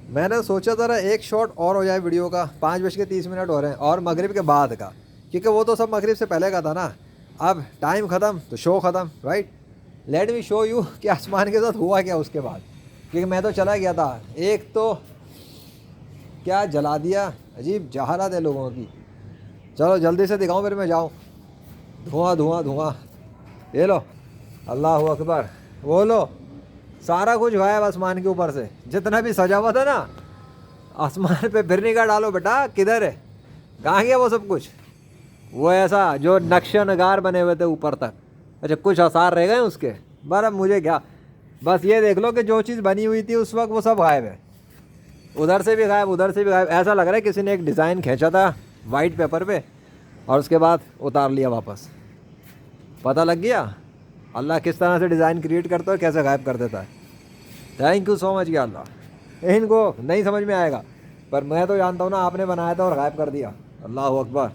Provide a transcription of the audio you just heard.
میں نے سوچا ذرا ایک شاٹ اور ہو جائے ویڈیو کا، 5:30 ہو رہے ہیں، اور مغرب کے بعد کا، کیونکہ وہ تو سب مغرب سے پہلے کا تھا نا. اب ٹائم ختم تو شو ختم، right. Let me show you کہ آسمان کے ساتھ ہوا کیا اس کے بعد، کیونکہ میں تو چلا گیا تھا. ایک تو کیا جلا دیا، عجیب جہالت ہے لوگوں کی. چلو جلدی سے دکھاؤں پھر میں جاؤں. دھواں دھواں دھواں، یہ لو، اللہ اکبر. وہ لو، سارا کچھ غائب آسمان کے اوپر سے، جتنا بھی سجا ہوا تھا نا آسمان پہ. پھر نگاہ ڈالو بیٹا کدھر ہے، کہاں گیا وہ سب کچھ. وہ ایسا جو نقش نگار بنے ہوئے تھے اوپر تک، اچھا کچھ آثار رہ گئے اس کے. بس اب مجھے کیا، بس یہ دیکھ لو کہ جو چیز بنی ہوئی تھی اس وقت وہ سب غائب ہے. ادھر سے بھی غائب، ادھر سے بھی غائب. ایسا لگ رہا ہے کسی نے ایک ڈیزائن کھینچا تھا وائٹ پیپر پہ اور اس کے بعد اتار لیا واپس. پتہ لگ گیا اللہ کس طرح سے ڈیزائن کریٹ کرتا ہے، کیسے غائب کر دیتا ہے. تھینک یو سو مچ یا اللہ. ان کو نہیں سمجھ میں آئے گا، پر میں تو جانتا ہوں نا آپ نے بنایا تھا اور غائب کر دیا. اللہ اکبر.